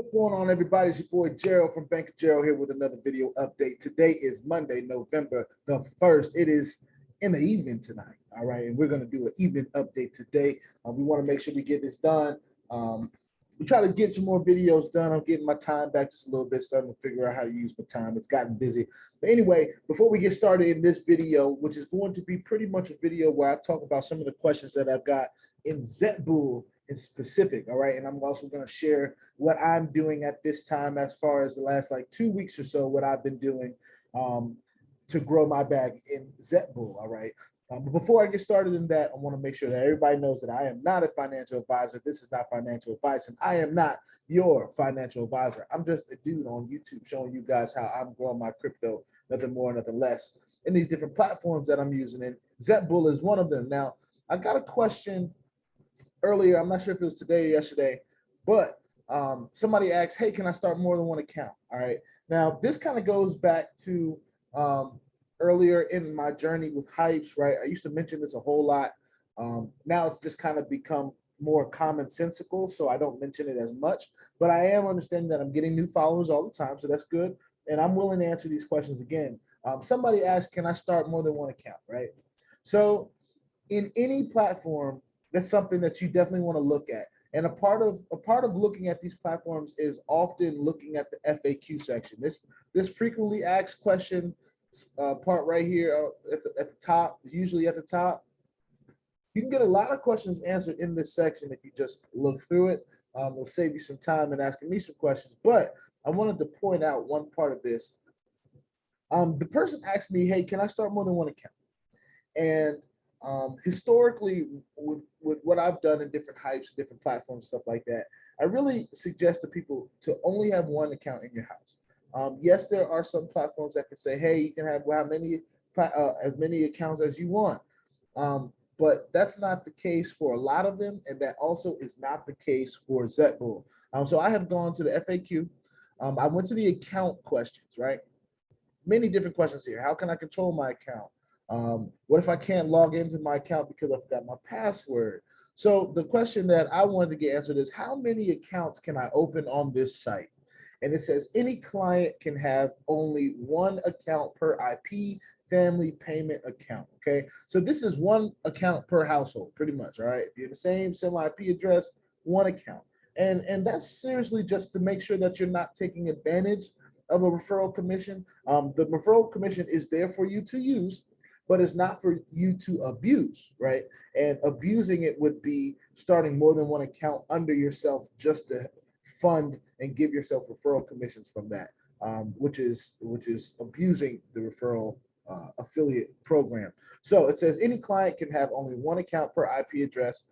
What's going on, everybody? It's your boy Gerald from Bank of Gerald here with another video update. Today is Monday, November the 1st. It is in the evening tonight, all right? And we're going to do an evening update today. We want to make sure we get this done. We try to get some more videos done. I'm getting my time back just a little bit, starting to figure out how to use my time. It's gotten busy. But anyway, before we get started in this video, which is going to be pretty much a video where I talk about some of the questions that I've got in Zetbull in specific, all right? And I'm also going to share what I'm doing at this time as far as the last like 2 weeks or so, what I've been doing to grow my bag in Zetbull, all right? But before I get started in that, I want to make sure that everybody knows that I am not a financial advisor. This is not financial advice, and I am not your financial advisor. I'm just a dude on YouTube showing you guys how I'm growing my crypto, nothing more, nothing less, in these different platforms that I'm using. And Zetbull is one of them. Now, I got a question earlier. I'm not sure if it was today or yesterday, but somebody asked, hey, can I start more than one account? All right. Now, this kind of goes back to earlier in my journey with Hypes, right? I used to mention this a whole lot. Now it's just kind of become more commonsensical, so I don't mention it as much, but I am understanding that I'm getting new followers all the time, so that's good. And I'm willing to answer these questions again. Somebody asked, can I start more than one account, right? So in any platform, that's something that you definitely want to look at. And a part of looking at these platforms is often looking at the FAQ section. This frequently asked question part right here at the top, usually at the top. You can get a lot of questions answered in this section if you just look through it. It'll save you some time in asking me some questions. But I wanted to point out one part of this. The person asked me, hey, can I start more than one account? And historically, with what I've done in different Hypes, different platforms, stuff like that, I really suggest to people to only have one account in your house. Yes, there are some platforms that can say, hey, you can have as many accounts as you want. But that's not the case for a lot of them. And that also is not the case for Zetbull. So I have gone to the FAQ. I went to the account questions, right? Many different questions here. How can I control my account? What if I can't log into my account because I forgot my password? So the question that I wanted to get answered is, how many accounts can I open on this site? And it says any client can have only one account per IP family payment account, okay? So this is one account per household, pretty much, all right? If you're the same IP address, one account. And that's seriously just to make sure that you're not taking advantage of a referral commission. The referral commission is there for you to use, but it's not for you to abuse, right? And abusing it would be starting more than one account under yourself just to fund and give yourself referral commissions from that, which is abusing the referral affiliate program. So it says any client can have only one account per IP address.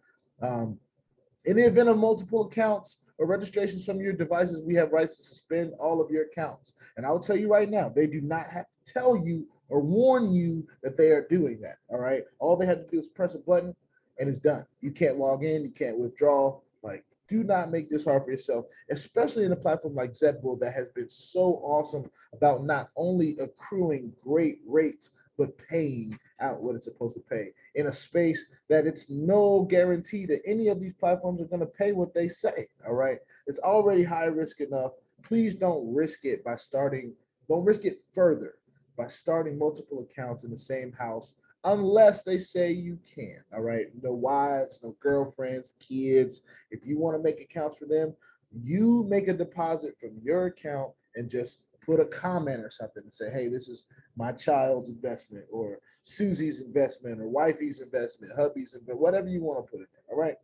In the event of multiple accounts or registrations from your devices, we have rights to suspend all of your accounts. And I will tell you right now, they do not have to tell you or warn you that they are doing that, all right? All they have to do is press a button and it's done. You can't log in, you can't withdraw. Like, do not make this hard for yourself, especially in a platform like Zetbull that has been so awesome about not only accruing great rates, but paying out what it's supposed to pay in a space that it's no guarantee that any of these platforms are going to pay what they say, all right? It's already high risk enough. Please don't risk it by don't risk it further by starting multiple accounts in the same house, unless they say you can, all right? No wives, no girlfriends, kids. If you want to make accounts for them, you make a deposit from your account and just put a comment or something and say, hey, this is my child's investment, or Susie's investment, or wifey's investment, hubby's investment, whatever you want to put it in, all right?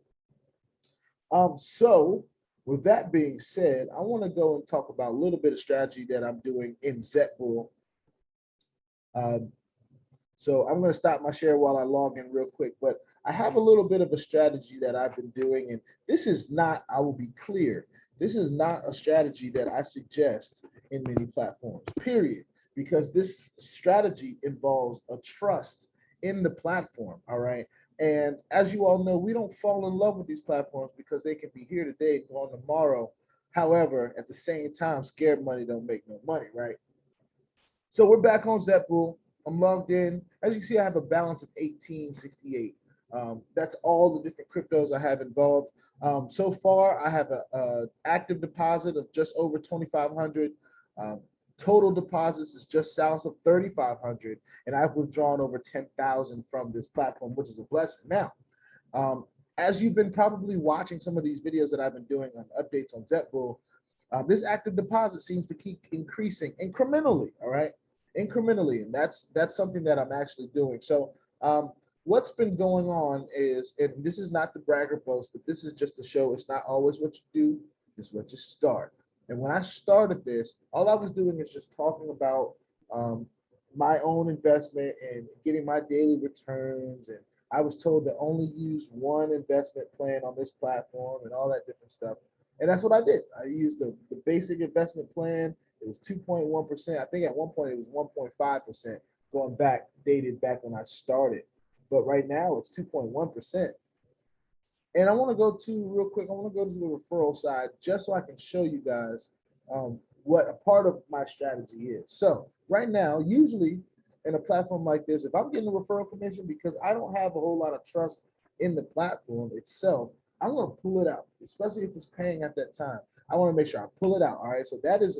So with that being said, I want to go and talk about a little bit of strategy that I'm doing in Zetbull. So I'm going to stop my share while I log in real quick, but I have a little bit of a strategy that I've been doing, and this is not, I will be clear, this is not a strategy that I suggest in many platforms, period, because this strategy involves a trust in the platform, all right? And as you all know, we don't fall in love with these platforms because they can be here today, gone tomorrow. However, at the same time, scared money don't make no money, right? So we're back on Zetbull. I'm logged in. As you can see, I have a balance of 1868. That's all the different cryptos I have involved. So far, I have a active deposit of just over 2,500. Total deposits is just south of 3,500, and I've withdrawn over 10,000 from this platform, which is a blessing. Now, as you've been probably watching some of these videos that I've been doing on updates on Zetbull, this active deposit seems to keep increasing incrementally, all right? Incrementally, and that's something that I'm actually doing. So what's been going on is, and this is not the bragger boast, but this is just to show it's not always what you do, it's what you start. And when I started this, all I was doing is just talking about my own investment and getting my daily returns. And I was told to only use one investment plan on this platform and all that different stuff. And that's what I did. I used the basic investment plan. It was 2.1%. I think at one point it was 1.5% going back, dated back when I started. But right now it's 2.1%. And I want to go to real quick, I want to go to the referral side just so I can show you guys what a part of my strategy is. So right now, usually in a platform like this, if I'm getting a referral commission because I don't have a whole lot of trust in the platform itself, I'm going to pull it out, especially if it's paying at that time. I want to make sure I pull it out. All right. So that is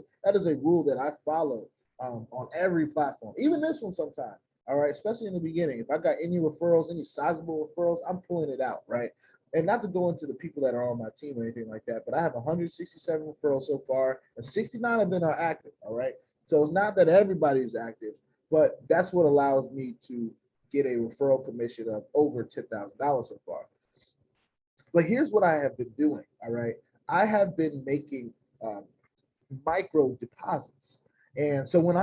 a rule that I follow on every platform, even this one sometimes. All right. Especially in the beginning. If I got any referrals, any sizable referrals, I'm pulling it out. Right. And not to go into the people that are on my team or anything like that, but I have 167 referrals so far, and 69 of them are active. All right. So it's not that everybody is active, but that's what allows me to get a referral commission of over $10,000 so far. But here's what I have been doing. All right. I have been making micro deposits. And so when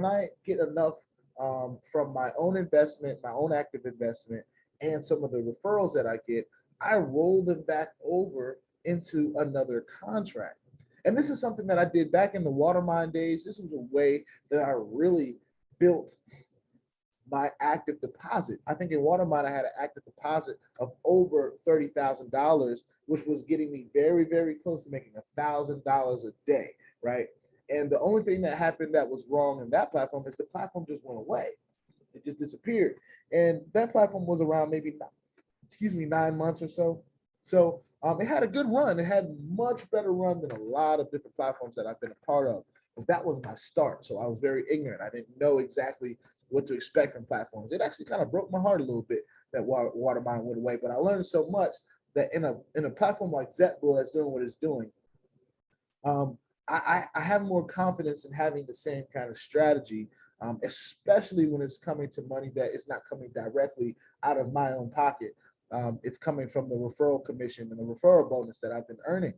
I get enough from my own investment, my own active investment, and some of the referrals that I get, I roll them back over into another contract. And this is something that I did back in the water mine days. This was a way that I really built my active deposit. I think in water mine, I had an active deposit of over $30,000, which was getting me very, very close to making $1,000 a day, right? And the only thing that happened that was wrong in that platform is the platform just went away. It just disappeared. And that platform was around maybe 9 months or so. So it had a good run. It had much better run than a lot of different platforms that I've been a part of. But that was my start. So I was very ignorant. I didn't know exactly what to expect from platforms. It actually kind of broke my heart a little bit that Watermine went away. But I learned so much that in a platform like Zetbull that's doing what it's doing, I have more confidence in having the same kind of strategy, especially when it's coming to money that is not coming directly out of my own pocket. It's coming from the referral commission and the referral bonus that I've been earning.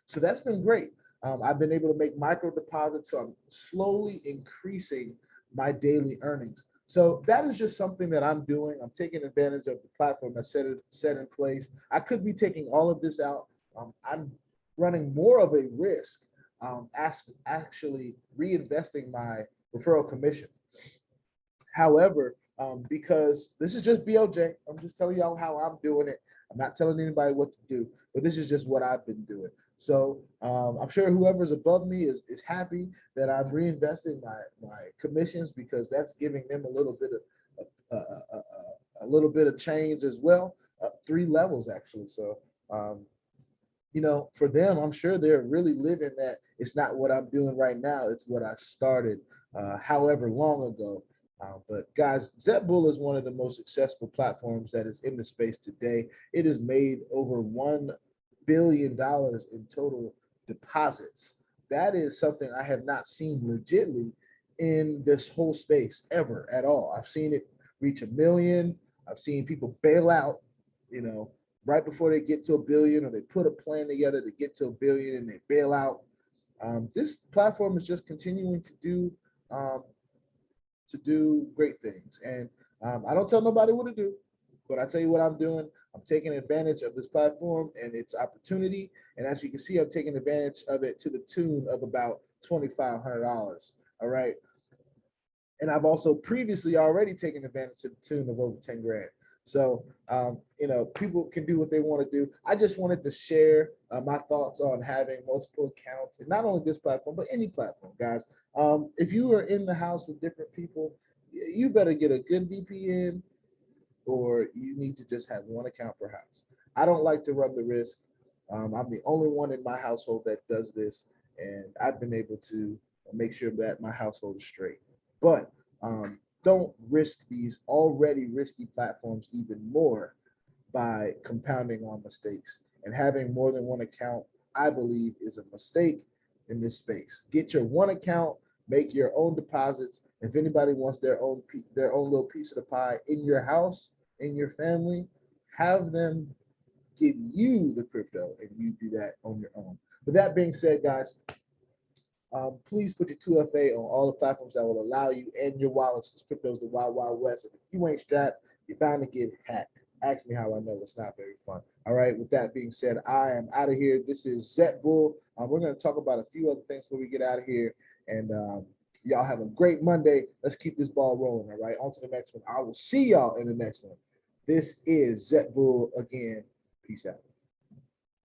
So that's been great. I've been able to make micro deposits, so I'm slowly increasing my daily earnings. So that is just something that I'm doing. I'm taking advantage of the platform that's set in place. I could be taking all of this out. I'm running more of a risk, actually reinvesting my referral commissions. However, because this is just BOJ, I'm just telling y'all how I'm doing it. I'm not telling anybody what to do, but this is just what I've been doing. So I'm sure whoever's above me is happy that I'm reinvesting my commissions, because that's giving them a little bit of change as well, up 3 levels actually. So you know, for them, I'm sure they're really living that. It's not what I'm doing right now, it's what I started however long ago. But guys, Zetbull is one of the most successful platforms that is in the space today. It has made over $1 billion in total deposits. That is something I have not seen legitly in this whole space ever at all. I've seen it reach 1 million. I've seen people bail out, you know, right before they get to 1 billion, or they put a plan together to get to 1 billion and they bail out. This platform is just continuing to do great things. And I don't tell nobody what to do, but I tell you what I'm doing. I'm taking advantage of this platform and its opportunity. And as you can see, I'm taking advantage of it to the tune of about $2,500. All right. And I've also previously already taken advantage to the tune of over 10 grand. So, you know, people can do what they want to do. I just wanted to share my thoughts on having multiple accounts, and not only this platform, but any platform, guys. If you are in the house with different people, you better get a good VPN, or you need to just have one account per house. I don't like to run the risk. I'm the only one in my household that does this, and I've been able to make sure that my household is straight. But don't risk these already risky platforms even more by compounding on mistakes. And having more than one account, I believe, is a mistake in this space. Get your one account, make your own deposits. If anybody wants their own little piece of the pie in your house, in your family, have them give you the crypto and you do that on your own. With that being said, guys, please put your 2FA on all the platforms that will allow you and your wallets, because crypto is the wild, wild west. If you ain't strapped, you're bound to get hacked. Ask me how I know. It's not very fun. All right, with that being said, I am out of here. This is Zetbull. We're going to talk about a few other things before we get out of here. And y'all have a great Monday. Let's keep this ball rolling, all right? On to the next one. I will see y'all in the next one. This is Zetbull again. Peace out.